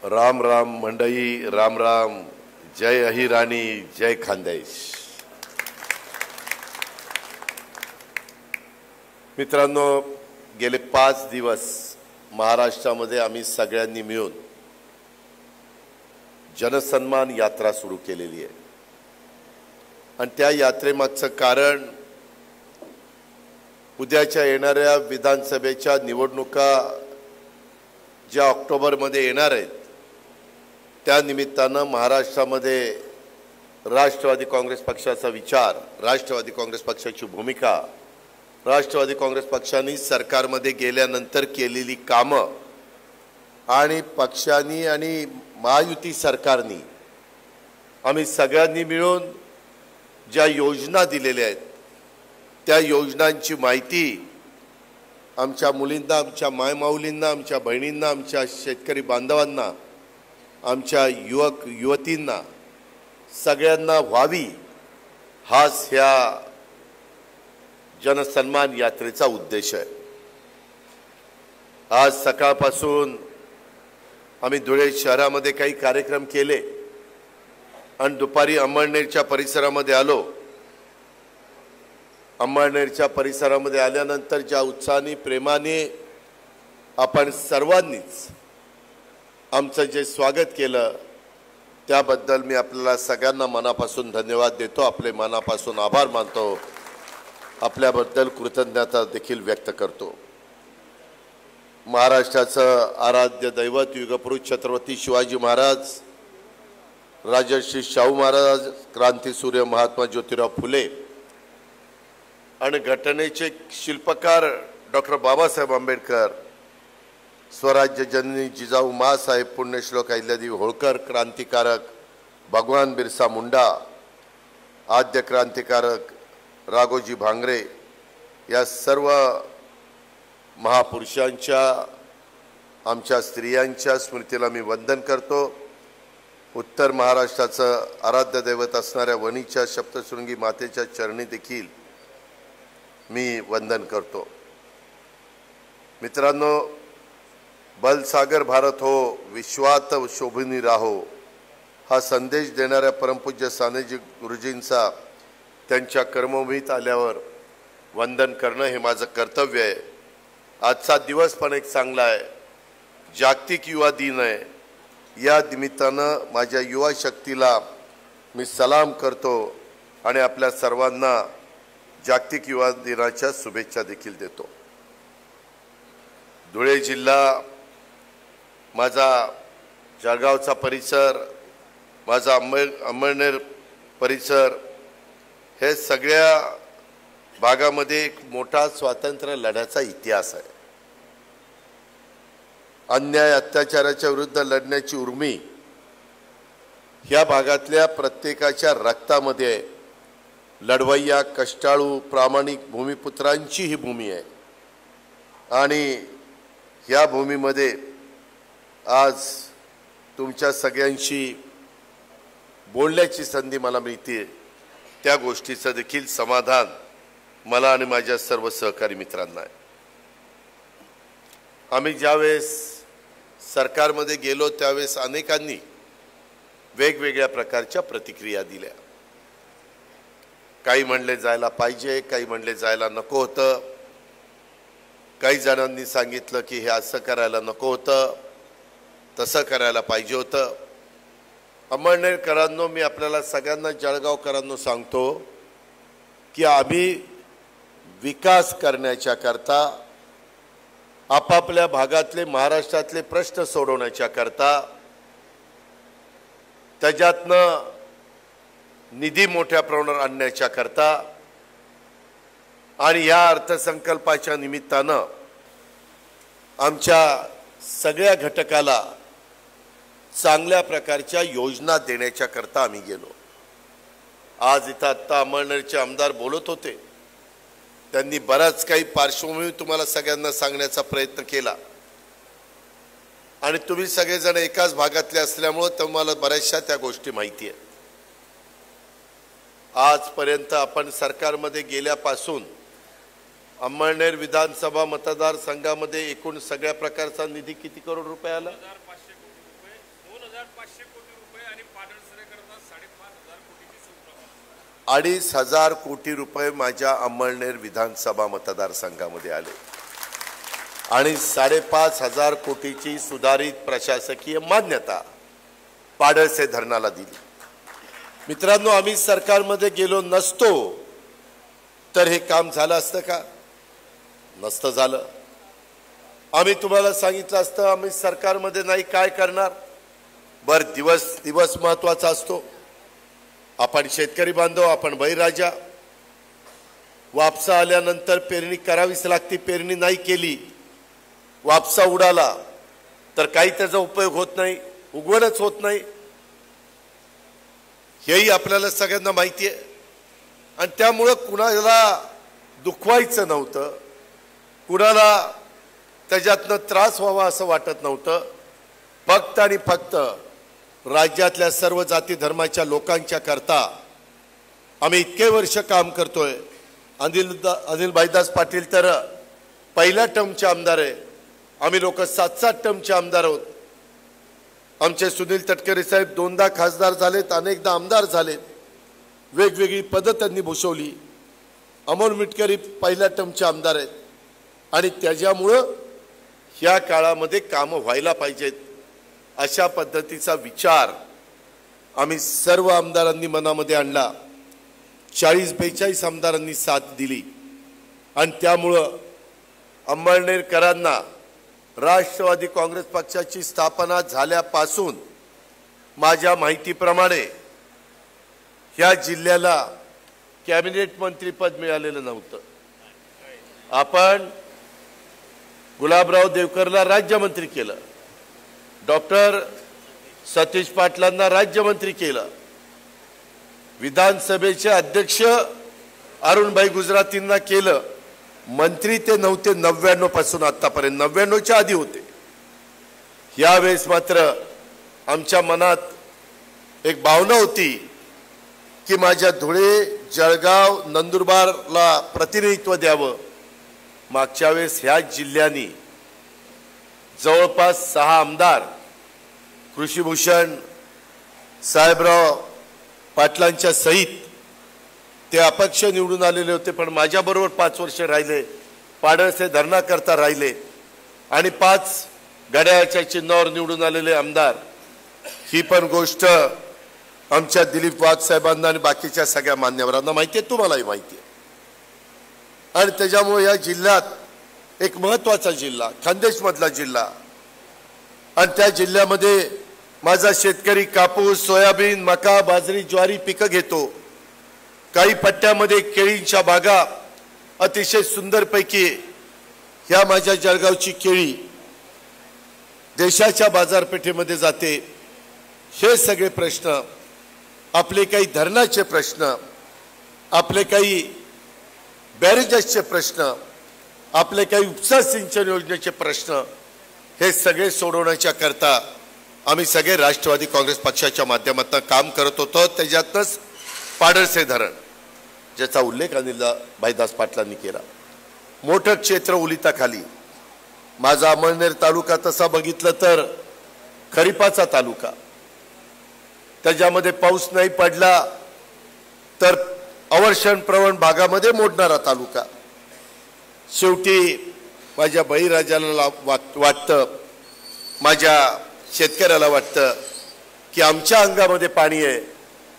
राम राम मंडई, राम राम. जय अहिराणी, जय खानदेश. मित्रांनो, गेले 5 दिवस महाराष्ट्रामध्ये आम्ही सगळ्यांनी मिळून जनसन्मान यात्रा सुरू केलेली आहे. आणि त्या यात्रेमागचं कारण उद्याच्या येणाऱ्या विधानसभेच्या निवडणुका ज्या ऑक्टोबरमध्ये येणार आहेत, त्या निमित्तानं महाराष्ट्रामध्ये राष्ट्रवादी काँग्रेस पक्षाचा विचार, राष्ट्रवादी काँग्रेस पक्षाची भूमिका, राष्ट्रवादी काँग्रेस पक्षाने सरकारमध्ये गेल्यानंतर केलेली कामं आणि पक्षांनी आणि महायुती सरकारनी आम्ही सगळ्यांनी मिळून ज्या योजना दिलेल्या आहेत, त्या योजनांची माहिती आमच्या मुलींना, आमच्या मायमाऊलींना, आमच्या बहिणींना, आमच्या शेतकरी बांधवांना, आमच्या युवक युवतींना सगळ्यांना व्हावी, हाच ह्या जनसन्मान यात्रेचा उद्देश आहे. आज सकाळपासून आम्ही धुळे शहरामध्ये काही कार्यक्रम केले आणि दुपारी अंमळनेरच्या परिसरामध्ये आलो. अंमळनेरच्या परिसरामध्ये आल्यानंतर ज्या उत्साहाने, प्रेमाने आपण सर्वांनीच आमचं जे स्वागत केलं, त्याबद्दल मी आपल्याला सगळ्यांना मनापासून धन्यवाद देतो, आपले मनापासून आभार मानतो, आपल्याबद्दल कृतज्ञता देखील व्यक्त करतो. महाराष्ट्राचं आराध्य दैवत युगपुरुष छत्रपती शिवाजी महाराज, राजर्षी शाहू महाराज, क्रांतीसूर्य महात्मा ज्योतिराव फुले आणि घटनेचे शिल्पकार डॉक्टर बाबासाहेब आंबेडकर, स्वराज्य जननी जिजाऊ माँसाहेब, पुण्यश्लोक अहिल्यादेवी होळकर, क्रांतिकारक भगवान बिरसा मुंडा, आद्य क्रांतिकारक राघोजी भांगरे, या सर्व महापुरुषांच्या, आमच्या स्त्रियांच्या स्मृतीला मी वंदन करतो. उत्तर महाराष्ट्राचं आराध्य दैवत असणाऱ्या वणीच्या सप्तशृंगी मातेच्या चरणी देखील मी वंदन करतो. मित्रांनो, बलसागर भारत हो, विश्वात शोभनी राहो, हा संदेश देणाऱ्या परमपूज्य सानेजी गुरुजींचा त्यांच्या कर्मभूमीत आल्यावर वंदन करणं हे माझं कर्तव्य आहे. आजचा दिवस पण एक चांगला आहे, जागतिक युवा दिन आहे. या निमित्तानं माझ्या युवा शक्तीला मी सलाम करतो आणि आपल्या सर्वांना जागतिक युवा दिनाच्या शुभेच्छा देखील देतो. धुळे जिल्हा, माझा जळगावचा परिसर, माझा अंमळनेर परिसर, हे सगळ्या भागामध्ये एक मोठा स्वातंत्र्य लढ्याचा इतिहास आहे. अन्याय अत्याचाराच्या विरुद्ध लढण्याची उर्मी ह्या भागातल्या प्रत्येकाच्या रक्तामध्ये आहे. लढवय्या, कष्टाळू, प्रामाणिक भूमिपुत्रांची ही भूमी आहे आणि ह्या भूमीमध्ये आज तुमच्या सगळ्यांशी बोलण्याची संधी मला मिळते. त्या गोष्टीचं देखील समाधान मला आणि माझ्या सर्व सहकारी मित्रांना आहे. आम्ही ज्यावेळेस सरकारमध्ये गेलो त्यावेळेस अनेकांनी वेगवेगळ्या प्रकारच्या प्रतिक्रिया दिल्या. काही म्हणले जायला पाहिजे, काही म्हणले जायला नको होतं, काही जणांनी सांगितलं की हे असं करायला नको होतं, तसं करायला पाहिजे होतं. अंमळनेरकरांनो, मी आपल्याला सगळ्यांना, जळगावकरांनो सांगतो की आम्ही विकास करण्याच्या करता, आपापल्या भागातले, महाराष्ट्रातले प्रश्न सोडवण्याच्या करता, त्याच्यातनं निधी मोठ्या प्रमाणावर आणण्याच्या करता आणि या अर्थसंकल्पाच्या निमित्तानं आमच्या सगळ्या घटकाला चांगल्या प्रकारच्या योजना देण्याच्या करता आम्ही गेलो. आज इथं आत्ता अंमळनेरचे आमदार बोलत होते, त्यांनी बराच काही पार्श्वभूमी तुम्हाला सगळ्यांना सांगण्याचा प्रयत्न केला आणि तुम्ही सगळेजण एकाच भागातले असल्यामुळे तुम्हाला बऱ्याचशा त्या गोष्टी माहिती आहेत. आजपर्यंत आपण सरकारमध्ये गेल्यापासून अंमळनेर विधानसभा मतदारसंघामध्ये एकूण सगळ्या प्रकारचा निधी किती करोड रुपये आला? 2500 कोटी रुपये आणि पाडळसरेकरता 5,500 कोटीची सुप्रभात. 2,500 कोटी रुपये माझ्या अंमळनेर विधानसभा मतदारसंघामध्ये आले आणि 5,500 कोटीची सुधारित प्रशासकीय मान्यता पाडळसे धरणाला दिली. मित्रांनो, आम्ही सरकारमध्ये गेलो नसतो तर हे काम झालं असतं का? नसतं झालं. आम्ही तुम्हाला सांगितलं असतं आम्ही सरकारमध्ये नाही काय करणार. बर, दिवस महत्वाचा असतो. आपण शेतकरी बांधव, आपण बळीराजा. वापसा आल्यानंतर पेरणी करावीच लागते. पेरणी नाही केली, वापसा उडाला तर काही त्याचा उपयोग होत नाही, उगवणच होत नाही. हेही आपल्याला सगळ्यांना माहिती आहे. आणि त्यामुळं कुणाला दुखवायचं नव्हतं, कुणाला त्याच्यातनं त्रास व्हावा असं वाटत नव्हतं. फक्त आणि फक्त राज्यातल्या सर्व जाती धर्माच्या लोकांच्या करता आम्ही इतके वर्ष काम करतोय. अनिल भाईदास पाटील तर पहिल्या टर्मचे आमदार आहे. आम्ही लोक 7-7 टर्मचे आमदार आहोत. आमचे सुनील तटकरे साहेब 2दा खासदार झालेत, अनेकदा आमदार झालेत, वेगवेगळी पदं त्यांनी भूषवली. अमोल मिटकरी पहिल्या टर्मचे आमदार आहेत. आणि त्याच्यामुळं ह्या काळामध्ये कामं व्हायला पाहिजेत अशा पद्धतीचा विचार आम्ही सर्व आमदारांनी मनामध्ये आणला. 40-42 आमदारांनी साथ दिली. आणि त्यामुळं अंमळनेरकरांना राष्ट्रवादी काँग्रेस पक्षाची स्थापना झाल्यापासून माझ्या माहितीप्रमाणे ह्या जिल्ह्याला कॅबिनेट मंत्रीपद मिळालेलं नव्हतं. आपण गुलाबराव देवकरला राज्यमंत्री केलं, डॉक्टर सतीश पाटलांना राज्यमंत्री केलं, विधानसभेचे अध्यक्ष अरुणभाई गुजरातींना केलं. मंत्री ते नव्हते 99 पासून आतापर्यंत, 99च्या आधी होते. यावेळेस मात्र आमच्या मनात एक भावना होती की माझ्या धुळे, जळगाव, नंदुरबारला प्रतिनिधित्व द्यावं. मागच्या वेळेस ह्या जिल्ह्यांनी जवळपास 6 आमदार कृषीभूषण साहेबराव पाटलांच्या सहित ते अपक्ष निवडून आलेले होते. पण माझ्याबरोबर 5 वर्ष राहिले, पाडळसे धरणाकरता राहिले. आणि 5 घड्याळाच्या चिन्हावर निवडून आलेले आमदार. ही पण गोष्ट आमच्या दिलीप वाघ साहेबांना आणि बाकीच्या सगळ्या मान्यवरांना माहिती आहे, तुम्हालाही माहिती आहे. आणि त्याच्यामुळे या जिल्ह्यात एक महत्वाचा जिल्हा, खानदेशमधला जिल्हा, आणि त्या जिल्ह्यामध्ये माझा शेतकरी कापूस, सोयाबीन, मका, बाजरी, ज्वारी पिकं घेतो. काही पट्ट्यामध्ये केळींच्या बागा अतिशय सुंदरपैकी. ह्या माझ्या जळगावची केळी देशाच्या बाजारपेठेमध्ये जाते. हे सगळे प्रश्न, आपले काही धरणाचे प्रश्न, आपले काही बॅरेजेसचे प्रश्न, आपले काही उपसा सिंचन योजनेचे प्रश्न, हे सगळे सोडवण्याच्या करता आम्ही सगळे राष्ट्रवादी काँग्रेस पक्षाच्या माध्यमातून काम करत होतो. त्याच्यातच पाडळसे धरण, ज्याचा उल्लेख अनिल भाईदास पाटलांनी केला, मोठं क्षेत्र ओलिताखाली. माझा अंमळनेर तालुका तसा बघितलं तर खरीपाचा तालुका. त्याच्यामध्ये पाऊस नाही पडला तर अवर्षण प्रवण भागामध्ये मोडणारा तालुका. शेवटी माझ्या बळीराजाला वाटतं, माझ्या शेतकऱ्याला वाटतं की आमच्या अंगामध्ये पाणी आहे,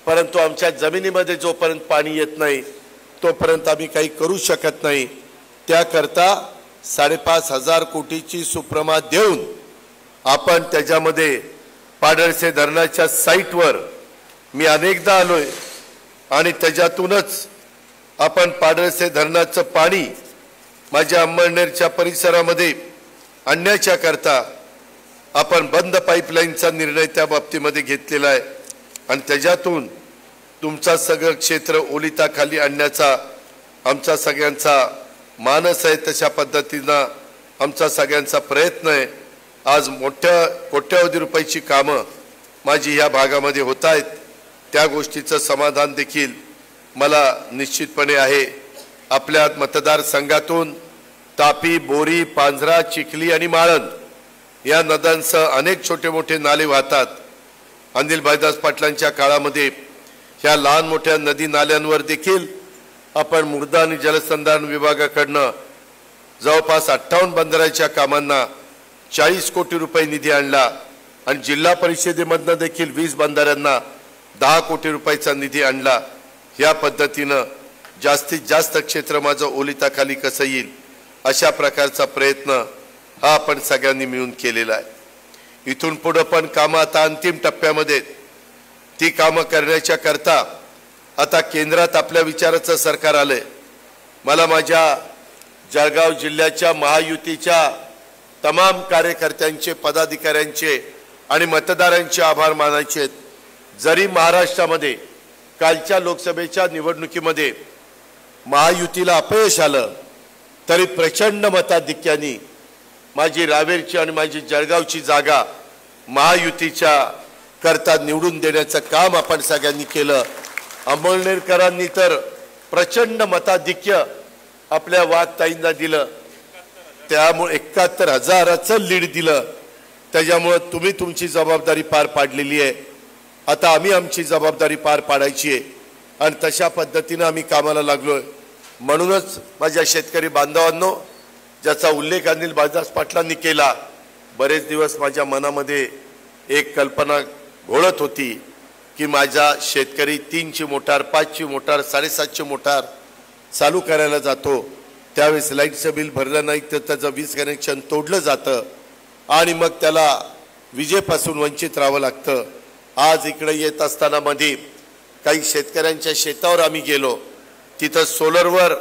परंतु आमच्या जमिनीमध्ये जोपर्यंत पाणी येत नाही तोपर्यंत आम्ही काही करू शकत नाही. त्याकरता 5,500 कोटीची सुप्रमात देऊन आपण त्याच्यामध्ये पाडळसे धरणाच्या साईटवर मी अनेकदा आलोय आणि त्याच्यातूनच आपण पाडळसे धरणाचं पाणी माझ्या अंमळनेरच्या परिसरामध्ये आणण्याच्या करता आपण बंद पाईपलाईनचा निर्णय त्या बाबतीमध्ये घेतलेला आहे. आणि त्याच्यातून तुमचा सगळं क्षेत्र ओलिताखाली आणण्याचा आमचा सगळ्यांचा मानस आहे. तशा पद्धतीनं आमचा सगळ्यांचा प्रयत्न आहे. आज मोठ्या कोट्यावधी रुपयाची कामं माझी ह्या भागामध्ये होत आहेत. त्या गोष्टीचं समाधान देखील मला निश्चितपणे आहे. आपल्या मतदारसंघातून तापी, बोरी, पांझरा, चिखली आणि माळंद या नद्यांसह अनेक छोटे मोठे नाले वाहतात. अनिल भाईदास पाटलांच्या काळामध्ये ह्या लहान मोठ्या नदी नाल्यांवर देखील आपण मृदा आणि जलसंधारण विभागाकडनं जवळपास 58 बंदराच्या कामांना 40 कोटी रुपये निधी आणला आणि जिल्हा परिषदेमधनं देखील 20 बंधाऱ्यांना 10 कोटी रुपयाचा निधी आणला। ह्या पद्धतीनं जास्तीत जास्त क्षेत्र माझं ओलिताखाली कसं येईल अशा प्रकारचा प्रयत्न हा आपण सगळ्यांनी मिळून केलेला आहे। इथून पुढे पण कामं आता अंतिम टप्प्यामध्ये, ती कामं करण्याच्या करता आता केंद्रात आपल्या विचाराचं सरकार आलंय। मला माझ्या जळगाव जिल्ह्याच्या महायुतीच्या तमाम कार्यकर्त्यांचे, पदाधिकाऱ्यांचे आणि मतदारांचे आभार मानायचे आहेत। जरी महाराष्ट्रामध्ये कालच्या लोकसभेच्या निवडणुकीमध्ये महायुतीला अपयश आलं तरी प्रचंड मताधिक्याने माझी रावेरची आणि माझी जळगावची जागा महायुतीच्या करता निवडून देण्याचं काम आपण सगळ्यांनी केलं। अंमळनेरकरांनी तर प्रचंड मताधिक्य आपल्या वाघताईंना दिलं, त्यामुळे 71,000चं लीड दिलं। त्याच्यामुळे तुम्ही तुमची जबाबदारी पार पाडलेली आहे, आता आम्ही आमची जबाबदारी पार पाडायची आहे आणि तशा पद्धतीने आम्ही कामाला लागलोय। म्हणूनच माझ्या शेतकरी बांधवांनो, ज्याचा उल्लेख अनिल भाईदास पाटलांनी केला, बरेच दिवस माझ्या मनामध्ये एक कल्पना घोळत होती की माझा शेतकरी 3ची मोटार, 5ची मोटार, 7.5ची मोटार चालू करायला जातो, त्यावेळेस लाईटचं बिल भरलं नाही तर त्याचं वीज कनेक्शन तोडलं जातं आणि मग त्याला विजेपासून वंचित राहावं लागतं। आज इकडे येत असताना मध्ये काही शेतकऱ्यांच्या शेतावर आम्ही गेलो, तिथं सोलरवर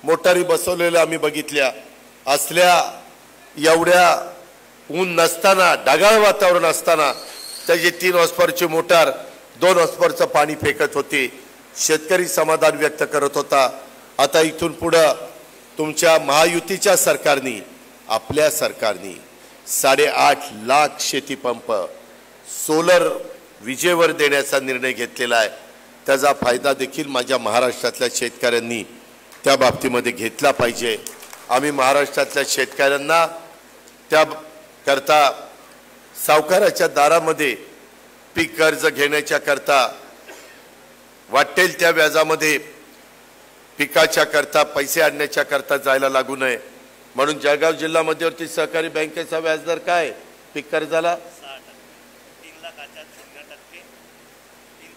मोटारी बसवलेल्या आम्ही बघितल्या। असल्या एवढ्या ऊन नसताना, ढगाळ वातावरण असताना त्याची 3 हॉर्सपावरची मोटार 2 हॉर्सपावरचं पाणी फेकत होती। शेतकरी समाधान व्यक्त करत होता। आता इथून पुढं तुमच्या महायुतीच्या सरकारने, आपल्या सरकारने 8.5 लाख शेतीपंप सोलर विजेवर देण्याचा निर्णय घेतलेला आहे। त्याचा फायदा देखील माझ्या महाराष्ट्रातल्या शेतकऱ्यांनी त्या बाबतीमध्ये घेतला पाहिजे। आम्ही महाराष्ट्रातल्या शेतकऱ्यांना त्या करता सावकाराच्या दारामध्ये पीक कर्ज घेण्याच्या करता वाटेल त्या व्याजामध्ये पिकाच्या करता पैसे आणण्याच्या करता जायला लागू नये म्हणून जळगाव जिल्हा मध्यवर्ती सहकारी बँकेचा व्याजदर काय पीक कर्जाला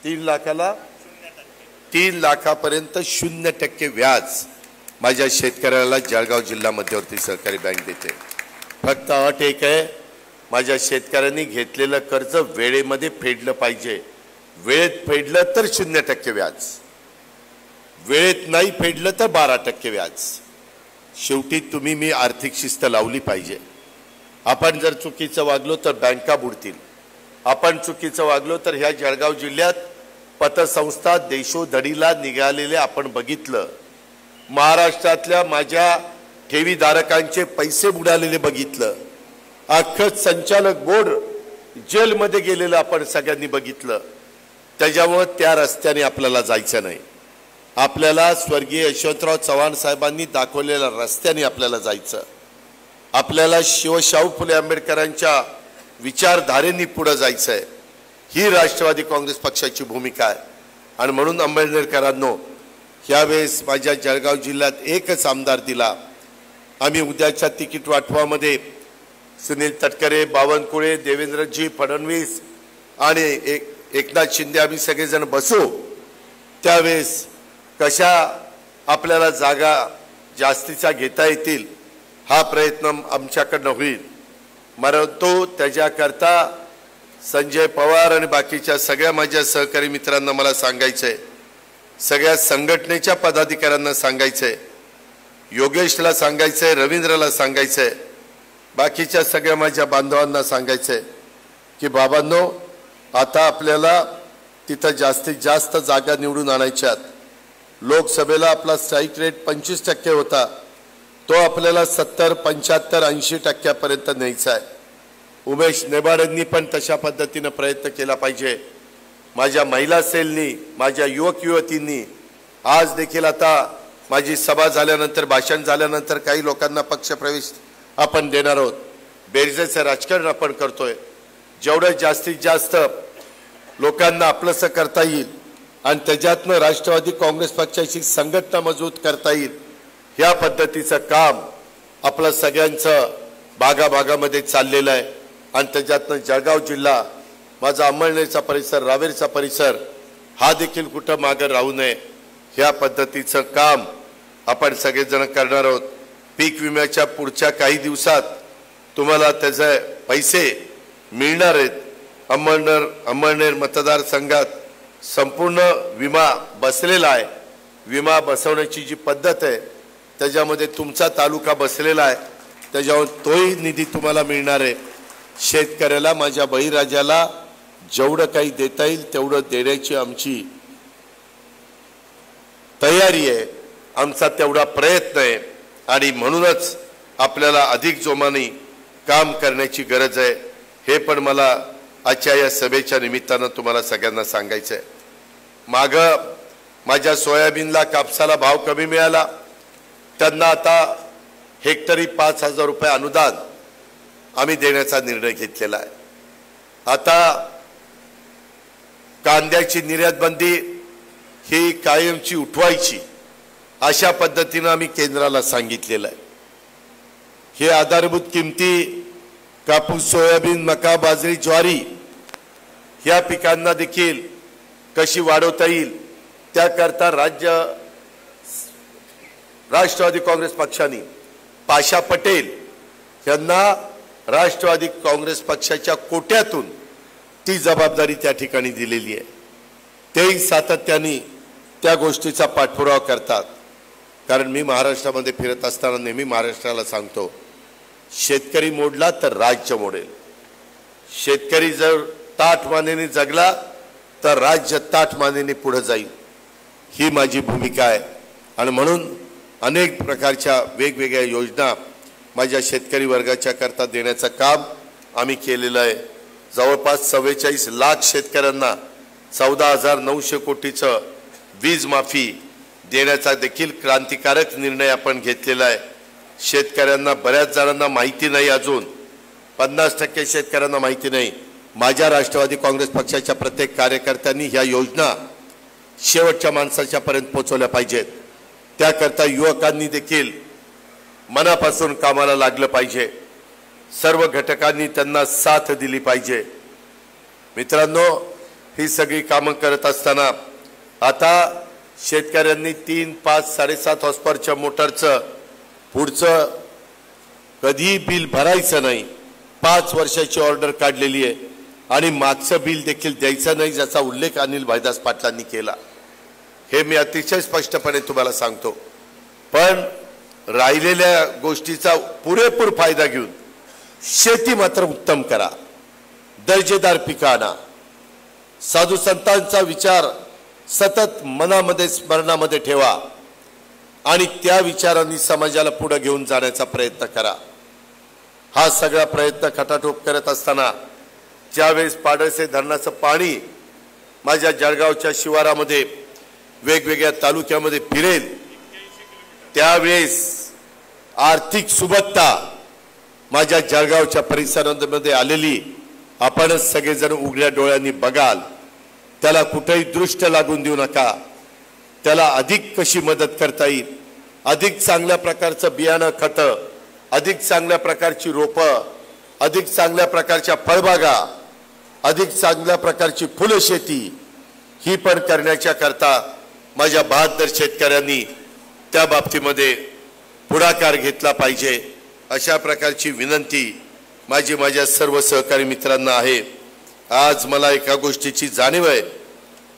3 लाखाला 3 लाखापर्यंत 0% व्याज माझ्या शेतकऱ्याला जळगाव जिल्हा मध्यवर्ती सहकारी बँक देते। फक्त अट एक आहे, माझ्या शेतकऱ्यांनी घेतलेलं कर्ज वेळेमध्ये फेडलं पाहिजे। वेळेत फेडलं तर 0% व्याज, वेळेत नाही फेडलं तर 12% व्याज। शेवटी तुम्ही मी आर्थिक शिस्त लावली पाहिजे। आपण जर चुकीचं वागलो तर बँका बुडतील, आपण चुकीचं वागलो तर ह्या जळगाव जिल्ह्यात पतसंस्था देशोधडीला निघालेले आपण बघितलं। महाराष्ट्रातल्या माझ्या ठेवीधारकांचे पैसे बुडालेले बघितलं। अख्खं संचालक बोर्ड जेलमध्ये गेलेलं आपण सगळ्यांनी बघितलं। त्याच्यामुळे त्या रस्त्याने आपल्याला जायचं नाही, आपल्याला स्वर्गीय यशवंतराव चव्हाण साहेबांनी दाखवलेल्या रस्त्याने आपल्याला जायचं। आपल्याला शाहू फुले आंबेडकरांच्या विचारधारेने पुढे जायचं आहे। ही राष्ट्रवादी काँग्रेस पक्षाची भूमिका आहे आणि म्हणून अंमळनेरकरांनो, यावेळेस माझ्या जळगाव जिल्ह्यात एकच आमदार दिला। आम्ही उद्याच्या तिकीट वाटपामध्ये सुनील तटकरे, बावनकुळे, देवेंद्रजी फडणवीस आणि एकनाथ शिंदे आम्ही सगळेजण बसू, त्यावेळेस कशा आपल्याला जागा जास्तीच्या घेता येतील हा प्रयत्न आमच्याकडनं होईल। परंतु त्याच्याकरता संजय पवार आणि बाकीच्या सगळ्या माझ्या सहकारी मित्रांना मला सांगायचंय, सगळ्या संघटनेच्या पदाधिकाऱ्यांना सांगायचंय, योगेशला सांगायचंय, रवींद्रला सांगायचंय, बाकीच्या सगळ्या माझ्या बांधवांना सांगायचंय की बाबांनो, आता आपल्याला तिथं जास्तीत जास्त जागा निवडून आणायच्यात। लोकसभेला आपला स्ट्राईक रेट 25% होता, तो आपल्याला 70, 75, 80% पर्यंत न्यायचा आहे। उमेश नेबाडेंनी पण तशा पद्धतीने प्रयत्न केला पाहिजे। माझ्या महिला सेलनी, माझ्या युवक युवतींनी आज देखील आता माझी सभा झाल्यानंतर, भाषण झाल्यानंतर काही लोकांना पक्षप्रवेश आपण देणार आहोत। बेरजेचं राजकारण आपण करतोय। जेवढं जास्तीत जास्त लोकांना आपलंसं करता येईल आणि त्याच्यातनं राष्ट्रवादी काँग्रेस पक्षाची संघटना मजबूत करता येईल, ह्या पद्धतीचं काम आपलं सगळ्यांचं भागाभागामध्ये चाललेलं आहे. आणि त्याच्यातनं जळगाव जिल्हा, माझा अंमळनेरचा परिसर, रावेरचा परिसर हा देखील कुठं मागं राहू नये, ह्या पद्धतीचं काम आपण सगळेजण करणार आहोत. पीक विम्याच्या पुढच्या काही दिवसात तुम्हाला त्याचे पैसे मिळणार आहेत. अंमळनेर मतदारसंघात संपूर्ण विमा बसलेला आहे. विमा बसवण्याची जी पद्धत आहे त्याच्यामध्ये तुमचा तालुका बसलेला आहे, त्याच्यावर तोही निधी तुम्हाला मिळणार आहे. शेतकऱ्याला, माझ्या बळीराजाला जेवढं काही देता येईल तेवढं देण्याची आमची तयारी आहे, आमचा तेवढा प्रयत्न आहे. आणि म्हणूनच आपल्याला अधिक जोमाने काम करण्याची गरज आहे. हे पण मला आजच्या या सभेच्या निमित्तानं तुम्हाला सगळ्यांना सांगायचं आहे. मागं माझ्या सोयाबीनला, कापसाला भाव कमी मिळाला, त्यांना आता हेक्टरी 5,000 रुपये अनुदान आम्ही देण्याचा निर्णय घेतलेला आहे. आता कांद्याची निर्यात बंदी ही कायमची उठवायची, अशा पद्धतीनं आम्ही केंद्राला सांगितलेलं आहे. हे आधारभूत किमती कापूस, सोयाबीन, मका, बाजरी, ज्वारी या पिकांना देखील कशी वाढवता येईल त्याकरता राष्ट्रवादी काँग्रेस पक्षाने पाशा पटेल यांना राष्ट्रवादी काँग्रेस पक्षाच्या कोट्यातून ती जबाबदारी त्या ठिकाणी दिलेली आहे. तेही सातत्याने त्या गोष्टीचा पाठपुरावा करतात. कारण मी महाराष्ट्रामध्ये फिरत असताना नेहमी महाराष्ट्राला सांगतो, शेतकरी मोडला तर राज्य मोडेल. शेतकरी जर ताठ मानेने जगला तर राज्य ताठ मानेने पुढे जाईल, ही माझी भूमिका आहे. आणि म्हणून अनेक प्रकारच्या वेगवेगळ्या योजना माझ्या शेतकरी वर्गाच्या करता देण्याचं काम आम्ही केलेलं आहे. जवळपास 44 लाख शेतकऱ्यांना 14,900 कोटीचं वीज माफी देण्याचा देखील क्रांतिकारक निर्णय आपण घेतलेला आहे. शेतकऱ्यांना, बऱ्याच जणांना माहिती नाही, अजून 50% शेतकऱ्यांना माहिती नाही. माझ्या राष्ट्रवादी काँग्रेस पक्षाच्या प्रत्येक कार्यकर्त्यांनी ह्या योजना शेवटच्या माणसाच्या पर्यंत पोहोचवल्या पाहिजेत. त्याकरता युवकांनी देखील मनापासून कामाला लागलं पाहिजे. सर्व घटकांनी त्यांना साथ दिली पाहिजे. मित्रांनो, ही सगळी कामं करत असताना आता शेतकऱ्यांनी 3, 5, 7.5 हॉर्सपावरच्या मोटरचं पुढचं कधी बिल भरायचं नाही, 5 वर्षाची ऑर्डर काढलेली आहे. आणि मागचं बिल देखील द्यायचं नाही, ज्याचा उल्लेख अनिल भाईदास पाटलांनी केला. हे मी अतिशय स्पष्टपणे तुम्हाला सांगतो. पण राहिलेल्या गोष्टीचा पुरेपूर फायदा घेऊन शेती मात्र उत्तम करा, दर्जेदार पिकं आणा. साधू संतांचा विचार सतत मनामध्ये, स्मरणामध्ये ठेवा आणि त्या विचारांनी समाजाला पुढे घेऊन जाण्याचा प्रयत्न करा. हा सगळा प्रयत्न खटाटोप करत असताना ज्यावेळेस पाडळसे धरणाचं पाणी माझ्या जळगावच्या शिवारामध्ये वेगवेगळ्या तालुक्यामध्ये फिरेल, त्यावेळेस आर्थिक सुबत्ता माझ्या जळगावच्या परिसरामध्ये आलेली आपणच सगळेजण उघड्या डोळ्यांनी बघाल. त्याला कुठेही दृष्ट लागून देऊ नका. त्याला अधिक कशी मदत करता येईल, अधिक चांगल्या प्रकारचं बियाणं, खतं, अधिक चांगल्या प्रकारची रोपं, अधिक चांगल्या प्रकारच्या फळबागा, अधिक चांगल्या प्रकारची फुलशेती ही पण करण्याच्या करता माझ्या बहादर शेतकऱ्यांनी त्या बाबतीमध्ये पुढाकार घेतला पाहिजे. अशा प्रकारची विनंती माझ्या सर्व सहकारी मित्रांना आहे. आज मला एका गोष्टीची जाणीव आहे.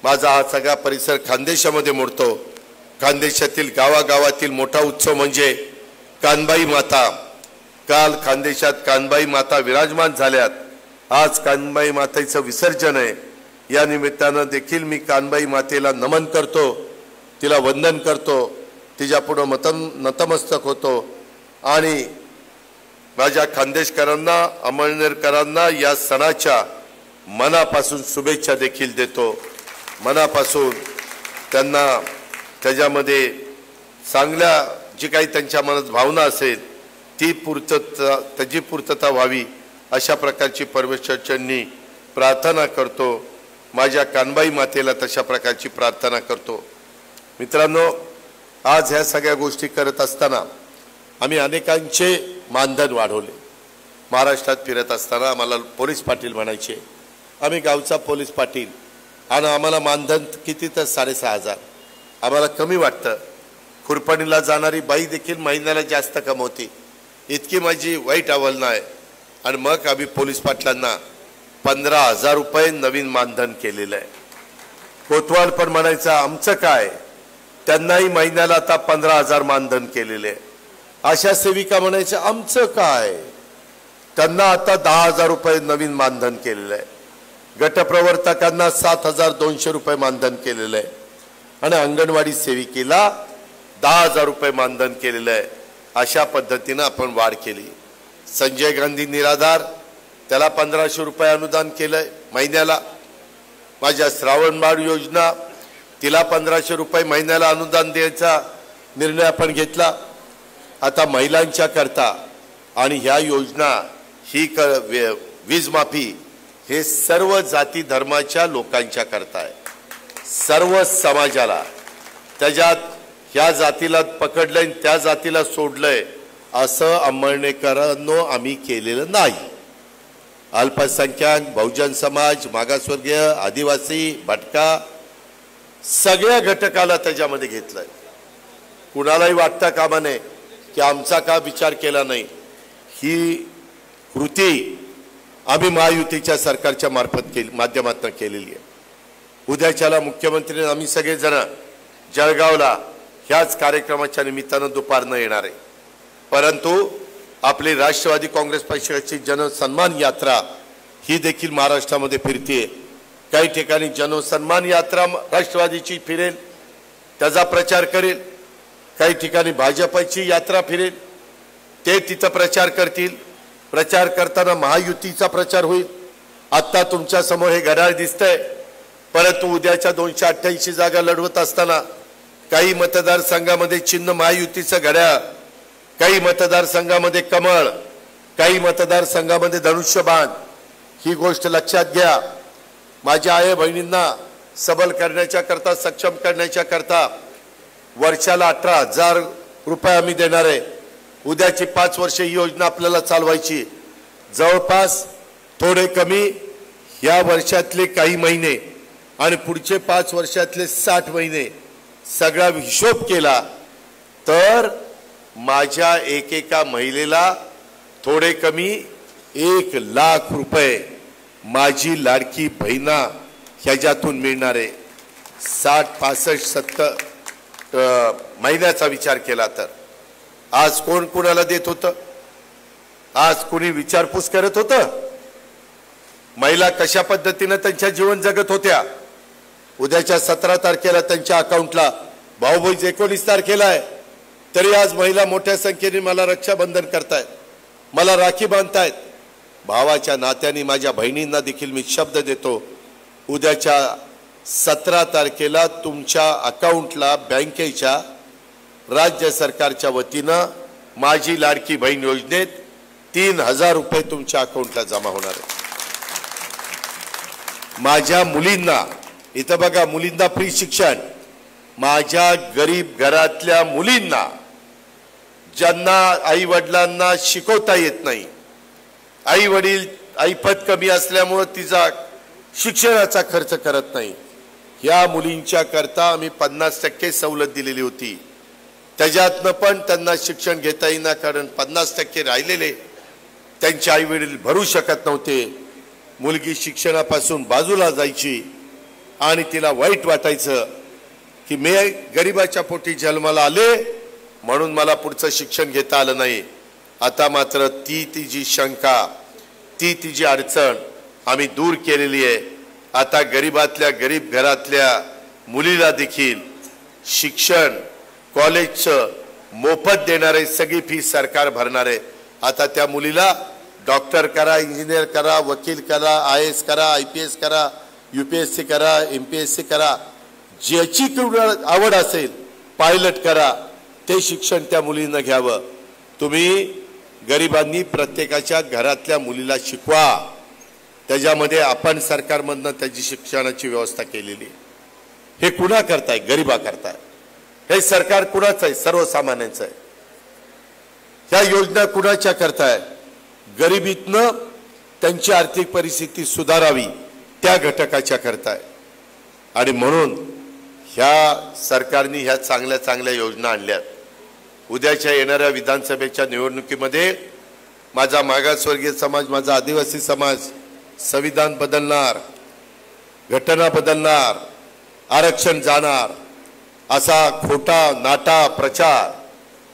माझा हा सगळा परिसर खानदेशामध्ये मोडतो. खानदेशातील गावागावातील मोठा उत्सव म्हणजे कानबाई माता. काल खानदेशात कानबाई माता विराजमान झाल्यात. आज कानबाई मातेचं विसर्जन आहे. या निमित्तानं देखील मी कानबाई मातेला नमन करतो, तिला वंदन करतो, तिच्यापुढं नतमस्तक होतो आणि माझ्या खानदेशकरांना, अंमळनेरकरांना या सणाच्या मनापासून शुभेच्छा देखील देतो. मनापासून त्यांना त्याच्यामध्ये चांगल्या जी काही त्यांच्या मनात भावना असेल त्याची पूर्तता व्हावी अशा प्रकारची परमेश्वरचरणी प्रार्थना करतो. माझ्या कानबाई मातेला तशा प्रकारची प्रार्थना करतो। मित्रांनो, आज ह्या सगळ्या गोष्टी करत असताना आम्ही अनेकांचे मानधन वाढवले। महाराष्ट्रात फिरत असताना आम्हाला पोलीस पाटील म्हणायचे, आम्ही गावचा पोलीस पाटील, आणि आम्हाला मानधन किती तर 6,500। आम्हाला कमी वाटतं। खुरपणीला जाणारी बाई देखील महिन्याला जास्त कमवते, इतकी माझी वाईट अवलना आहे। आणि मग आम्ही पोलीस पाटलांना 15,000 रुपये नवीन मानधन केलेलं आहे। कोतवाल पण म्हणायचं आमचं काय, त्यांनाही महिन्याला आता 15,000 मानधन केलेले आहे। आशा सेविका म्हणायचं आमचं काय, त्यांना आता 10,000 रुपये नवीन मानधन केलेलं आहे। गटप्रवर्तकांना 7,200 रुपये मानधन केलेलं आहे आणि अंगणवाडी सेविकेला 10,000 रुपये मानधन केलेलं आहे। अशा पद्धतीनं आपण वाढ केली। संजय गांधी निराधार, त्याला 1,500 रुपये अनुदान केलंय महिन्याला। माझ्या श्रावणबाळ योजना, तिला 1,500 रुपये महिन्याला अनुदान द्यायचा निर्णय आपण घेतला। आता महिलांच्या करता आणि ह्या योजना ही वीज माफी हे सर्व जाती धर्माच्या लोकांच्या करता आहे, सर्व समाजाला। त्याच्यात ह्या जातीला पकडलंय त्या जातीला सोडलंय असं अंमळनेकरांनो आम्ही केलेलं नाही। अल्पसंख्याक, बहुजन समाज, मागासवर्गीय, आदिवासी, भटका सगळ्या घटकाला त्याच्यामध्ये घेतलंय। कुणालाही वाटतं कामा नये की आमचा का विचार केला नाही। ही कृती आम्ही महायुतीच्या सरकारच्या माध्यमातून केलेली आहे। उद्याच्याला मुख्यमंत्री आम्ही सगळेजण जळगावला ह्याच कार्यक्रमाच्या निमित्तानं दुपारनं येणार आहे। परंतु आपली राष्ट्रवादी काँग्रेस पक्षाची जनसन्मान यात्रा ही देखील महाराष्ट्रामध्ये फिरते। काही ठिकाणी जनसन्मान यात्रा राष्ट्रवादीची फिरेल, त्याचा प्रचार करेल। काही ठिकाणी भाजपची यात्रा फिरेल, ते तिथं प्रचार करतील। प्रचार करताना महायुतीचा प्रचार होईल। आता तुमच्या समोर हे घड्याळ दिसतंय, परंतु उद्याच्या 288 जागा लढवत असताना काही मतदारसंघामध्ये चिन्ह महायुतीचं घड्याळ, काही मतदारसंघामध्ये कमळ, काही मतदारसंघामध्ये धनुष्यबाण। ही गोष्ट लक्षात घ्या। माझ्या आई बहिणींना सबल करण्याच्या करता, सक्षम करण्याच्या करता वर्षाला 18,000 रुपये आम्ही देणार आहे। उद्याची 5 वर्ष ही योजना आपल्याला चालवायची। जवळपास थोडे कमी या वर्षातले काही महिने आणि पुढचे 5 वर्षातले 60 महिने सगळा हिशोब केला तर माझ्या एकेका महिलेला थोडे कमी 1,00,000 रुपये माझी लाडकी बहिणा ह्याच्यातून मिळणार आहे। 60, 65, 70 महिन्याचा विचार केला तर आज कोण कोणाला देत होतं? आज कोणी विचारपूस करत होतं? महिला कशा पद्धतीने त्यांच्या जीवन जगत होत्या? उद्याच्या 17 तारखेला त्यांच्या अकाउंटला भाऊबीज 19 तारखेला आहे, तरी आज महिला मोठ्या संख्येने मला रक्षाबंधन करतायत, मला राखी बांधतायत। भावाच्या नात्याने माझ्या बहिणींना देखील मी शब्द देतो, उद्याच्या 17 तारखेला तुमच्या अकाउंटला बँकेच्या राज्य सरकारच्या वतीनं माझी लाडकी बहीण योजनेत 3,000 रुपये तुमच्या अकाउंटला जमा होणार आहे। माझ्या मुलींना, इथं बघा, मुलींना फ्री शिक्षण। माझ्या गरीब घरातल्या मुलींना ज्यांना आई वडिलांना शिकवता येत नाही, आई वडील ऐपत कमी असल्यामुळे तिचा शिक्षणाचा खर्च करत नाही, या मुलींच्या करता आम्ही 50% सवलत दिलेली होती। त्याच्यातनं पण त्यांना शिक्षण घेता येईना, कारण 50% राहिलेले त्यांचे आई वडील भरू शकत नव्हते। मुलगी शिक्षणापासून बाजूला जायची आणि तिला वाईट वाटायचं की मी गरिबाच्या पोटी जन्माला आले म्हणून मला पुढचं शिक्षण घेता आलं नाही। आता मात्र ती तिची शंका, ती तिची अडचण आम्ही दूर केलेली आहे। आता गरीबातल्या गरीब घरातल्या मुलीला देखील शिक्षण कॉलेजचं मोफत देणारे, सगळी फी सरकार भरणार आहे। आता त्या मुलीला डॉक्टर करा, इंजिनियर करा, वकील करा, IAS करा, IPS करा, UPSC करा, MPSC करा, ज्याची आवड असेल पायलट करा, ते शिक्षण त्या मुलींना घ्यावं। तुम्ही गरिबांनी प्रत्येकाच्या घरातल्या मुलीला शिकवा, त्याच्यामध्ये आपण सरकारमधनं त्याची शिक्षणाची व्यवस्था केलेली आहे. हे कुणा करताय? गरिबा करताय. हे सरकार कुणाचं आहे? सर्वसामान्यांचं आहे. ह्या योजना कुणाच्या करताय? गरिबीतनं त्यांची आर्थिक परिस्थिती सुधारावी त्या घटकाच्या करताय. आणि म्हणून ह्या सरकारने ह्या चांगल्या चांगल्या योजना आणल्यात. उद्याच्या येणाऱ्या विधानसभेच्या निवडणुकीमध्ये माझा मागासवर्गीय समाज, माझा आदिवासी समाज संविधान बदलणार, घटना बदलणार, आरक्षण जाणार असा खोटा नाटा प्रचार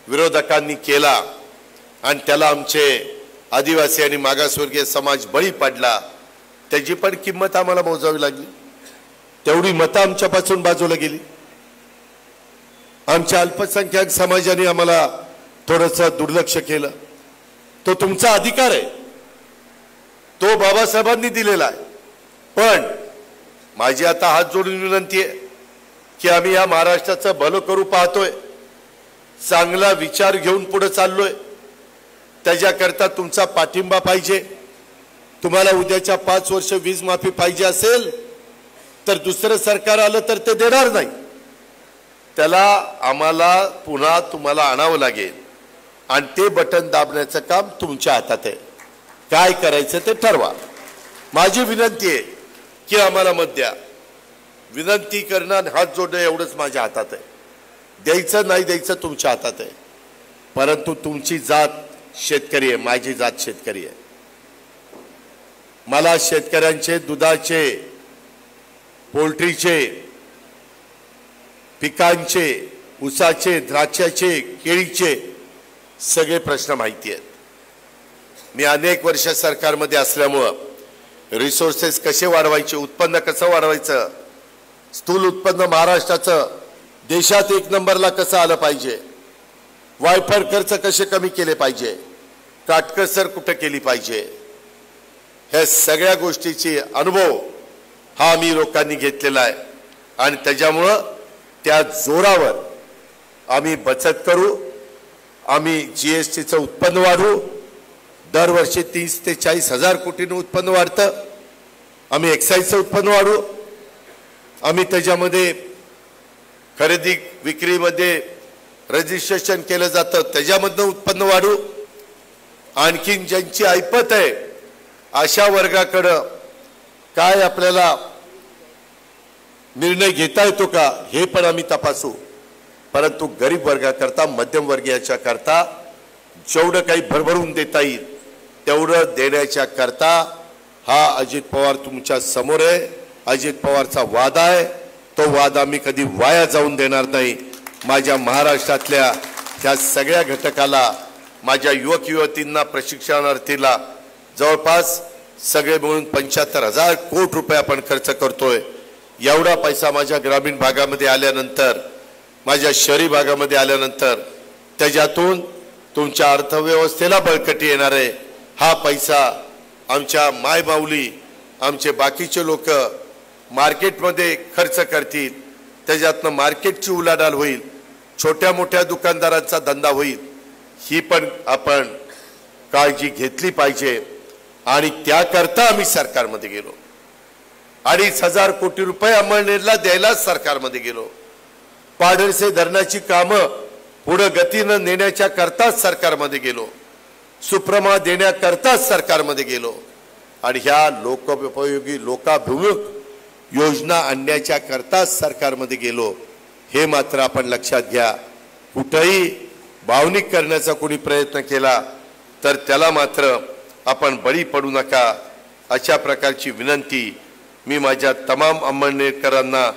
विरोधकांनी केला आणि त्याला आमचे आदिवासी आणि मागासवर्गीय समाज बळी पडला. त्याची पण किंमत आम्हाला मोजावी लागली. तेवढी मतं आमच्यापासून बाजूला गेली. आमच्या अल्पसंख्याक समाजाने आम्हाला थोडंसं दुर्लक्ष केलं. तो तुमचा अधिकार आहे, तो बाबासाहेबांनी दिलेला आहे. पण माझी आता हात जोडून विनंती आहे की आम्ही या महाराष्ट्राचं भलं करू पाहतोय, चांगला विचार घेऊन पुढे चाललोय. त्याच्याकरता तुमचा पाठिंबा पाहिजे. तुम्हाला उद्याच्या 5 वर्ष वीज माफी पाहिजे असेल तर दुसरं सरकार आलं तर ते देणार नाही. त्याला आम्हाला पुन्हा तुम्हाला आणावं लागेल आणि ते बटन दाबण्याचं काम तुमच्या हातात आहे. काय करायचं ते ठरवा. माझी विनंती आहे की आम्हाला मत द्या. विनंती करणं आणि हात जोडणं एवढंच माझ्या हातात आहे. द्यायचं नाही द्यायचं तुमच्या हातात आहे. परंतु तुमची जात शेतकरी आहे, माझी जात शेतकरी आहे. मला शेतकऱ्यांचे दुधाचे, पोल्ट्रीचे, पिकांचे, ऊसाचे, द्राक्षाचे, केळीचे सगळे प्रश्न माहिती आहेत. मी अनेक वर्ष सरकारमध्ये असल्यामुळं रिसोर्सेस कसे वाढवायचे, उत्पन्न कसं वाढवायचं, स्थूल उत्पन्न महाराष्ट्राचं देशात 1 नंबरला कसं आलं पाहिजे, वायफळ खर्च कसे कमी केले पाहिजे, काटकसर कुठं केली पाहिजे, ह्या सगळ्या गोष्टीची अनुभव हा आम्ही लोकांनी घेतलेला आहे. आणि त्याच्यामुळं त्या जोरावर आम्ही बचत करू. आम्ही GSTचं उत्पन्न वाढवू. दरवर्षी 30 ते 40 हजार कोटींनी उत्पन्न वाढतं. आम्ही एक्साईजचं उत्पन्न वाढवू. आम्ही त्याच्यामध्ये खरेदी विक्रीमध्ये रजिस्ट्रेशन केलं जातं त्याच्यामधनं उत्पन्न वाढवू. आणखीन ज्यांची ऐपत आहे अशा वर्गाकडं काय आपल्याला निर्णय घेता येतो का हे पण आम्ही तपासू. परंतु गरीब वर्गाकरता, मध्यम वर्गीयाच्या करता जेवढं काही भरभरून देता येईल तेवढं देण्याच्या करता हा अजित पवार तुमच्या समोर आहे. अजित पवारचा वादा आहे. तो वादा आम्ही कधी वाया जाऊन देणार नाही. माझ्या महाराष्ट्रातल्या त्या सगळ्या घटकाला, माझ्या युवक युवतींना, प्रशिक्षणार्थीला जवळपास सगळे मिळून 75,000 कोटी रुपये आपण खर्च करतोय. एवढा पैसा माझ्या ग्रामीण भागामध्ये आल्यानंतर, माझ्या शहरी भागामध्ये आल्यानंतर त्याच्यातून तुमच्या अर्थव्यवस्थेला बळकटी येणार आहे. हा पैसा आमच्या मायमाऊली, आमचे बाकीचे लोक मार्केटमध्ये खर्च करतील. त्याच्यातनं मार्केटची उलाढाल होईल. छोट्या मोठ्या दुकानदारांचा धंदा होईल. ही पण आपण काळजी घेतली पाहिजे. आणि त्याकरता आम्ही सरकारमध्ये गेलो. 2,500 कोटी रुपये अंमळनेरला द्यायला सरकारमध्ये गेलो. पाडळसे धरणाची कामं पुढे गतीनं नेण्याच्या करताच सरकारमध्ये गेलो. सुप्रमा देण्याकरताच सरकारमध्ये गेलो. आणि ह्या लोकोपयोगी, लोकाभिमुख योजना आणण्याच्या करताच सरकारमध्ये गेलो. हे मात्र आपण लक्षात घ्या. कुठेही भावनिक करण्याचा कोणी प्रयत्न केला तर त्याला मात्र आपण बळी पडू नका. अशा प्रकारची विनंती मी माझ्या तमाम अंमळनेरकरांना,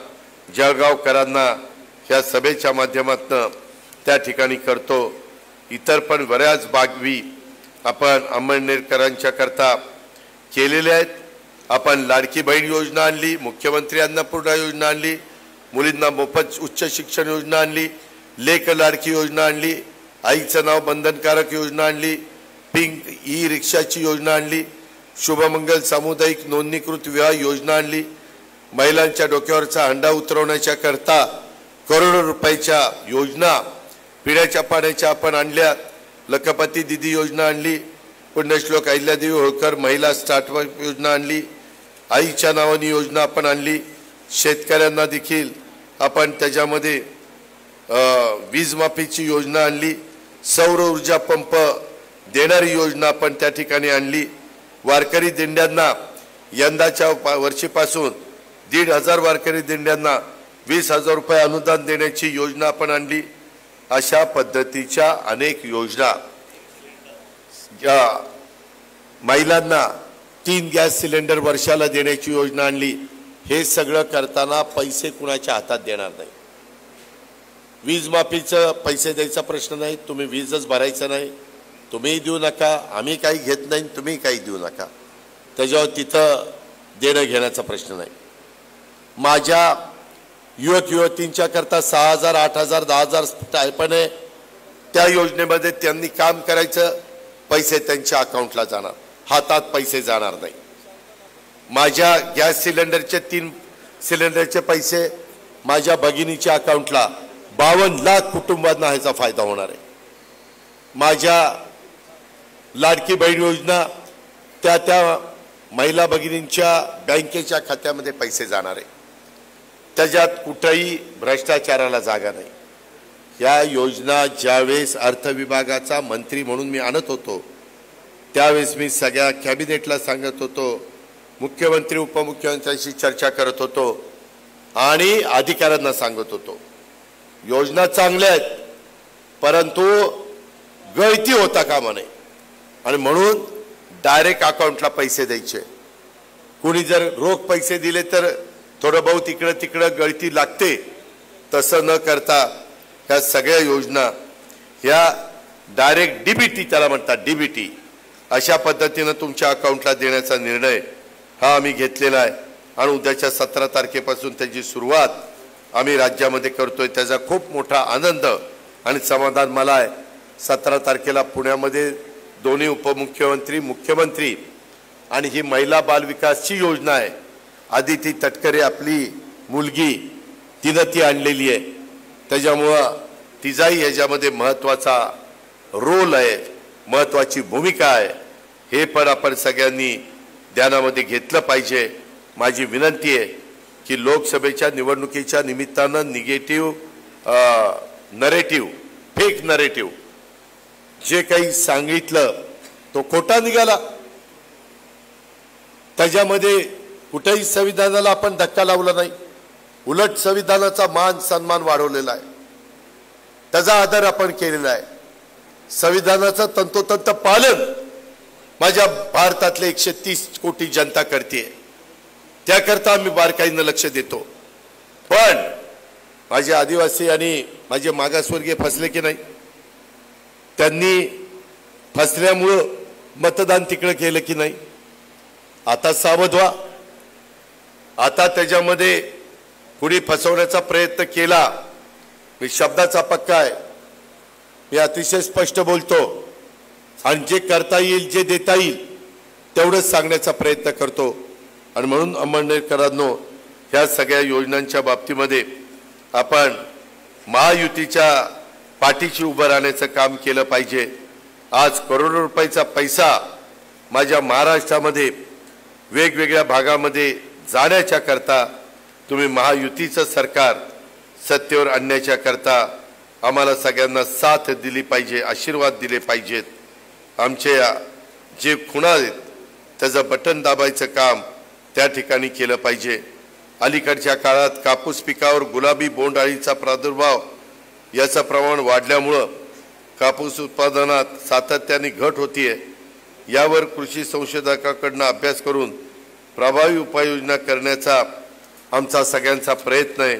जळगावकरांना ह्या सभेच्या माध्यमातून त्या ठिकाणी करतो. इतर पण बऱ्याच बाबी आपण अंमळनेरकरांच्या करता केलेल्या आहेत. आपण लाडकी बहीण योजना आणली, मुख्यमंत्री अन्नपूर्णा योजना आणली, मुलींना मोफत उच्च शिक्षण योजना आणली, लेक लाडकी योजना आणली, आईचं नाव बंधनकारक योजना आणली, पिंक ई रिक्षाची योजना आणली, शुभमंगल सामुदायिक नोंदणीकृत विवाह योजना आणली, महिलांच्या डोक्यावरचा हंडा उतरवण्याच्या करता करोडो रुपयाच्या योजना, पिण्याच्या पाण्याच्या आपण आणल्या, लखपती दिदी योजना आणली, पुण्यश्लोक अहिल्यादेवी होळकर महिला स्टार्टअप योजना आणली, आईच्या नावाने योजना आपण आणली, शेतकऱ्यांना देखील आपण त्याच्यामध्ये वीज माफीची योजना आणली, सौर ऊर्जा पंप देणारी योजना आपण त्या ठिकाणी आणली, वारकरी दिंड्यांना यंदाच्या वर्षीपासून 1,500 वारकरी दिंड्यांना 20,000 रुपये अनुदान देण्याची योजना आपण आणली. अशा पद्धतीच्या अनेक योजना, महिलांना 3 गॅस सिलेंडर वर्षाला देण्याची योजना आणली. हे सगळं करताना पैसे कुणाच्या हातात देणार नाही. वीज माफीचं पैसे द्यायचा प्रश्न नाही, तुम्ही वीजच भरायचं नाही, तुम्ही देऊ नका, आम्ही काही घेत नाही, तुम्ही काही देऊ नका, त्याच्यावर तिथं देणं घेण्याचा प्रश्न नाही. माझ्या युवक युवतींच्या करता 6,000, 8,000, 10,000 स्टायपेंड आहे. त्या योजनेमध्ये त्यांनी काम करायचं, पैसे त्यांच्या अकाउंटला जाणार, हातात पैसे जाणार नाही. माझ्या गॅस सिलेंडरचे 3 सिलेंडरचे पैसे माझ्या भगिनीच्या अकाउंटला 52 लाख कुटुंबांना ह्याचा फायदा होणार आहे. माझ्या लाडकी बहीण योजना त्या महिला भगिनींच्या बँकेच्या खात्यामध्ये पैसे जाणार आहे. त्याच्यात कुठेही भ्रष्टाचाराला जागा नाही. या योजना ज्यावेळेस अर्थ विभागाचा मंत्री म्हणून मी आणत होतो त्यावेळेस मी सगळ्या कॅबिनेटला सांगत होतो, मुख्यमंत्री उपमुख्यमंत्र्यांशी चर्चा करत होतो आणि अधिकाऱ्यांना सांगत होतो, योजना चांगल्या आहेत परंतु गळती होता कामा नये आणि म्हणून डायरेक्ट अकाउंटला पैसे द्यायचे. कोणी जर रोख पैसे दिले तर थोडं बहुत इकडं तिकडं गळती लागते, तसं न करता ह्या सगळ्या योजना ह्या डायरेक्ट डीबीटी त्याला म्हणतात, डीबीटी अशा पद्धतीनं तुमच्या अकाउंटला देण्याचा निर्णय हा आम्ही घेतलेला आहे आणि उद्याच्या 17 तारखेपासून त्याची सुरुवात आम्ही राज्यामध्ये करतोय. त्याचा खूप मोठा आनंद आणि समाधान मला आहे. 17 तारखेला पुण्यामध्ये दोन्ही उपमुख्यमंत्री, मुख्यमंत्री आणि ही महिला बाल विकासची योजना आहे. आदिती तटकरे आपली मुलगी तिनं ती आणलेली आहे, त्याच्यामुळं तिचाही ह्याच्यामध्ये महत्त्वाचा रोल आहे, महत्त्वाची भूमिका आहे. हे पण आपण सगळ्यांनी ध्यानामध्ये घेतलं पाहिजे. माझी विनंती आहे की लोकसभेच्या निवडणुकीच्या निमित्तानं निगेटिव्ह नरेटिव्ह, फेक नरेटिव्ह जे काही सांगितलं तो खोटा निघाला. त्याच्यामध्ये कुठेही संविधानाला आपण धक्का लावला नाही, उलट संविधानाचा मान सन्मान वाढवलेला आहे, त्याचा आदर आपण केलेला आहे. संविधानाचं तंतोतंत पालन माझ्या भारतातले 130 कोटी जनता करते, त्याकरता आम्ही बारकाईनं लक्ष देतो. पण माझे आदिवासी आणि माझे मागासवर्गीय फसले की नाही, त्यांनी फसल्यामुळं मतदान तिकडे केलं की नाही, आता सावध व्हा. आता त्याच्यामध्ये कुणी फसवण्याचा प्रयत्न केला, मी शब्दाचा पक्का आहे, मी अतिशय स्पष्ट बोलतो आणि जे करता येईल, जे देता येईल तेवढंच सांगण्याचा प्रयत्न करतो. आणि म्हणून अंमळनेरकरांनो, ह्या सगळ्या योजनांच्या बाबतीमध्ये आपण महायुतीच्या पाठीशी उभं राहण्याचं काम केलं पाहिजे. आज करोडो रुपयाचा पैसा माझ्या महाराष्ट्रामध्ये वेगवेगळ्या भागामध्ये जाण्याच्या करता तुम्ही महायुतीचं सरकार सत्तेवर आणण्याच्या करता आम्हाला सगळ्यांना साथ दिली पाहिजे, आशीर्वाद दिले पाहिजेत. आमचे जे खुणा आहेत त्याचं बटन दाबायचं काम त्या ठिकाणी केलं पाहिजे. अलीकडच्या काळात कापूस पिकावर गुलाबी बोंडअळीचा प्रादुर्भाव याचं प्रमाण वाढल्यामुळं कापूस उत्पादनात सातत्याने घट होतीये. यावर कृषी संशोधकाकडून अभ्यास करून प्रभावी उपाययोजना करण्याचा आमचा सगळ्यांचा प्रयत्न आहे.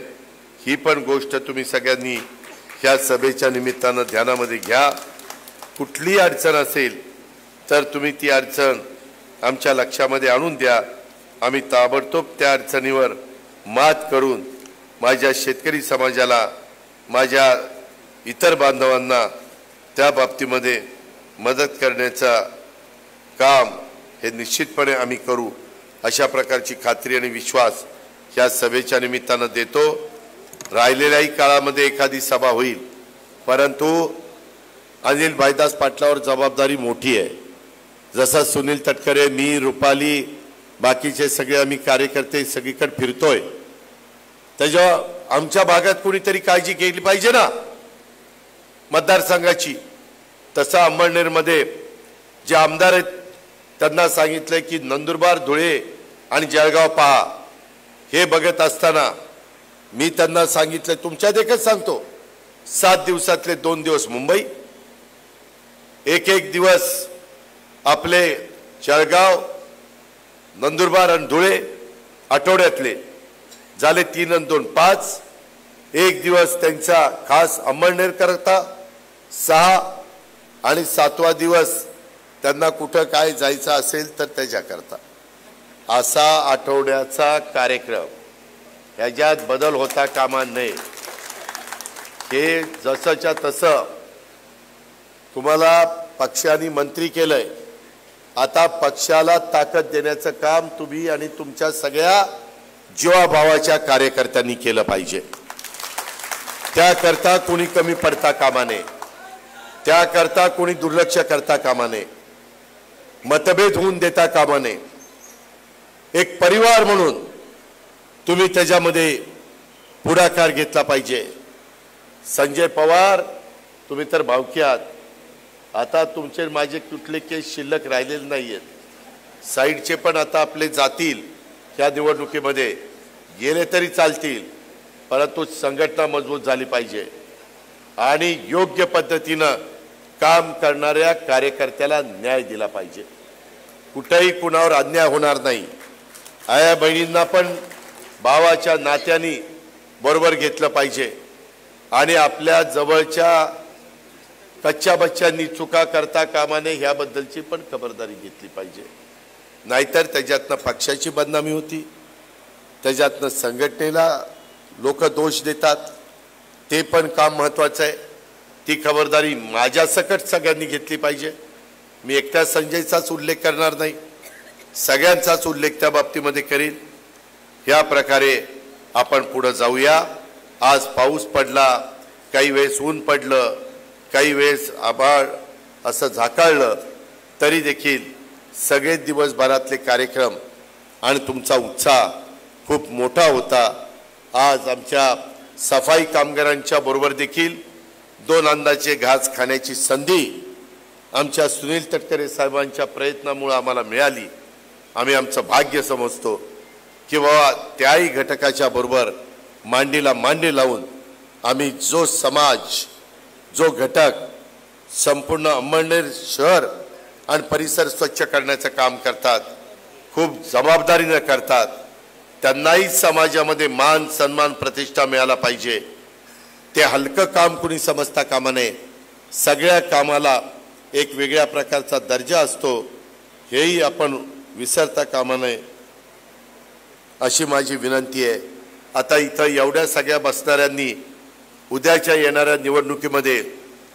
ही पण गोष्ट तुम्ही सगळ्यांनी ह्या सभेच्या निमित्तानं ध्यानामध्ये घ्या. कुठली अडचण असेल तर तुम्ही ती अडचण आमच्या लक्षामध्ये आणून द्या. आम्ही ताबडतोब त्या अडचणीवर मात करून माझ्या शेतकरी समाजाला, माझ्या इतर बांधवांना त्या बाबतीमध्ये मदत करण्याचा काम हे निश्चितपणे आम्ही करू, अशा प्रकारची खात्री आणि विश्वास या सभेच्या निमित्तानं देतो. राहिलेल्याही काळामध्ये एखादी सभा होईल, परंतु अनिल भाईदास पाटलावर जबाबदारी मोठी आहे. जसा सुनील तटकरे, मी, रुपाली, बाकीचे सगळे आम्ही कार्यकर्ते सगळीकडे फिरतोय, त्याच्या आमच्या भागात कोणीतरी काळजी घेतली पाहिजे ना मतदारसंघाची. तसा अंमळनेरमध्ये जे आमदार आहेत त्यांना सांगितलंय की नंदुरबार, धुळे आणि जळगाव पहा. हे बघत असताना मी त्यांना सांगितलं, तुमच्या देखत सांगतो, 7 दिवसातले 2 दिवस मुंबई, एक दिवस आपले जळगाव, नंदुरबार आणि धुळे, आठवड्यातले झाले 3 आणि 2 5. एक दिवस त्यांचा खास अंमळनेर करता 6 आणि 7वा दिवस त्यांना कुठं काय जायचं असेल तर त्याच्याकरता. असा आठवड्याचा कार्यक्रम, ह्याच्यात बदल होता कामा नये. हे जसंच्या तसं तुम्हाला पक्षाने मंत्री केलंय, आता पक्षाला ताकद देण्याचं काम तुम्ही आणि तुमच्या सगळ्या जीवाभावाच्या कार्यकर्त्यांनी केलं पाहिजे. त्याकरता कोणी कमी पडता कामा नये, त्याकरता कोणी दुर्लक्ष करता कामा नये, मतभेद होऊन देता कामा नये. एक परिवार म्हणून तुम्ही त्याच्यामध्ये पुढाकार घेतला पाहिजे. संजय पवार, तुम्ही तर भावक्यात, आता तुमचे माझे कुठले केस शिल्लक राहिलेले नाहीयेत. साईडचे पण आता आपले जातील या निवडणुकीमध्ये, गेले तरी चालतील, परंतु संघटना मजबूत झाली पाहिजे आणि योग्य पद्धतीनं काम करणाऱ्या कार्यकर्त्याला न्याय दिला पाहिजे. कुठेही कुणावर अन्याय होणार नाही. आया बहिणींना पण भावाच्या नात्याने बरोबर घेतलं पाहिजे आणि आपल्या जवळच्या कच्च्या बच्च्यांनी चुका करता कामा नये ह्याबद्दलची पण खबरदारी घेतली पाहिजे. नाहीतर त्याच्यातनं पक्षाची बदनामी होती, त्याच्यातनं संघटनेला लोक दोष देतात. ते पण काम महत्वाचं आहे. ती खबरदारी माझ्या सकट सगळ्यांनी घेतली पाहिजे. मी एकट्या संजयचाच उल्लेख करणार नाही, सगळ्यांचाच उल्लेख त्या बाबतीमध्ये करील. या प्रकारे आपण पुढे जाऊया. आज पाऊस पडला, काही वेळेस ऊन पडलं, काही वेळेस आभाळ असं झाकाळलं, तरी देखील सगळे दिवसभरातले कार्यक्रम आणि तुमचा उत्साह खूप मोठा होता. आज आमच्या सफाई कामगारांच्या बरोबर देखील 2 अंदाचे घास खाण्याची संधी आमच्या सुनील तटकरे साहेबांच्या प्रयत्नामुळे आम्हाला मिळाली. आम्ही आमचं भाग्य समजतो की बाबा त्याही घटकाच्या बरोबर मांडीला मांडी लावून आम्ही जो समाज, जो घटक संपूर्ण अंमळनेर शहर आणि परिसर स्वच्छ करण्याचं काम करतात, खूप जबाबदारीने करतात, त्यांनाही समाजामध्ये मान सन्मान प्रतिष्ठा मिळाला पाहिजे. ते हलकं काम कुणी समजता कामा नये. सगळ्या कामाला एक वेगळ्या प्रकारचा दर्जा असतो, हेही आपण विसरता कामा नये अशी माझी विनंती आहे. आता इथं एवढ्या सगळ्या बसणाऱ्यांनी उद्याच्या येणाऱ्या निवडणुकीमध्ये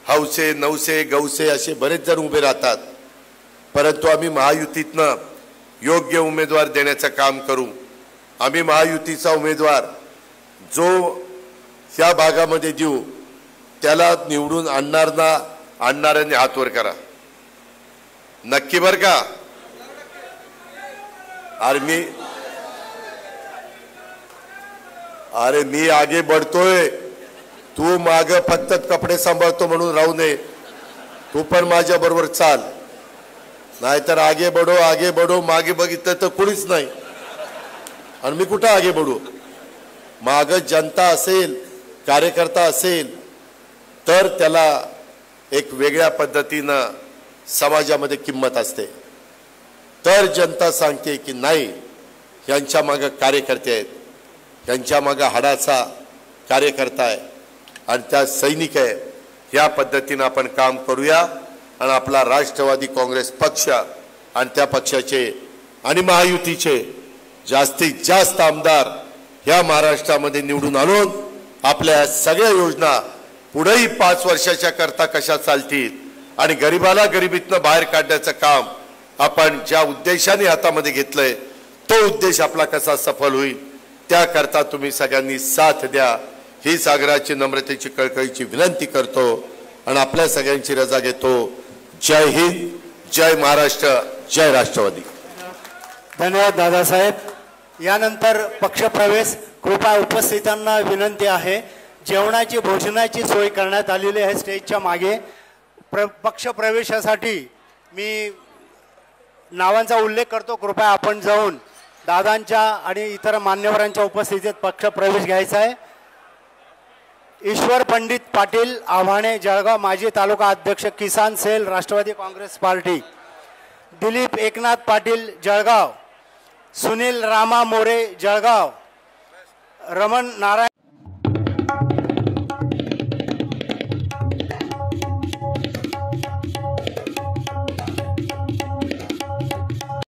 हौसे, नवसे, गौसे असे बरेच जण उभे राहतात, परंतु आम्ही महायुतीतनं योग्य उमेदवार देण्याचं काम करू. आम्ही महायुतीचा उमेदवार जो ह्या भागामध्ये देऊ त्याला निवडून आणणार ना, आणणाऱ्यांनी हात वर करा. नक्की बर का? अरे मी आगे बढ़तोय, तू माग फक्त कपडे सांभाळतो म्हणून राहू नये. तू पण माझ्या बरोबर चाल, नाहीतर आगे बडो मागे बघितलं तर कुणीच नाही. आणि मी कुठं आगे बढू? माग जनता असेल, कार्यकर्ता असेल तर त्याला एक वेगळ्या पद्धतीनं समाजामध्ये किंमत असते. तर जनता सांगते की नाही, यांच्या मागे कार्यकर्ते आहेत, यांच्या मागे हाडाचा कार्यकर्ता आहे आणि त्या सैनिक आहे. या पद्धतीनं आपण काम करूया आणि आपला राष्ट्रवादी काँग्रेस पक्ष आणि त्या पक्षाचे आणि महायुतीचे जास्तीत जास्त आमदार या महाराष्ट्रामध्ये निवडून आणून आपल्या सगळ्या योजना पुढेही 5 वर्षाच्या करता कशा चालतील आणि गरिबाला गरिबीतनं बाहेर काढण्याचं काम आपण ज्या उद्देशाने हातामध्ये घेतलंय तो उद्देश आपला कसा सफल होईल त्याकरता तुम्ही सगळ्यांनी साथ द्या ही सागराची नम्रतेची कळकळीची विनंती करतो आणि आपल्या सगळ्यांची रजा घेतो. जय हिंद, जय महाराष्ट्र, जय राष्ट्रवादी. धन्यवाद दादासाहेब. यानंतर पक्षप्रवेश. कृपया उपस्थितांना विनंती आहे, जेवणाची भोजनाची सोय करण्यात आलेली आहे स्टेजच्या मागे. पक्षप्रवेशासाठी मी नावांचा उल्लेख करतो. कृपया आपण जाऊन दादांच्या आणि इतर मान्यवरांच्या उपस्थितीत पक्षप्रवेश घ्यायचा आहे. ईश्वर पंडित पाटील आव्हाणे जळगाव, माजी तालुका अध्यक्ष किसान सेल राष्ट्रवादी काँग्रेस पार्टी. दिलीप एकनाथ पाटील जळगाव. सुनील रामा मोरे जळगाव. रमण नारायण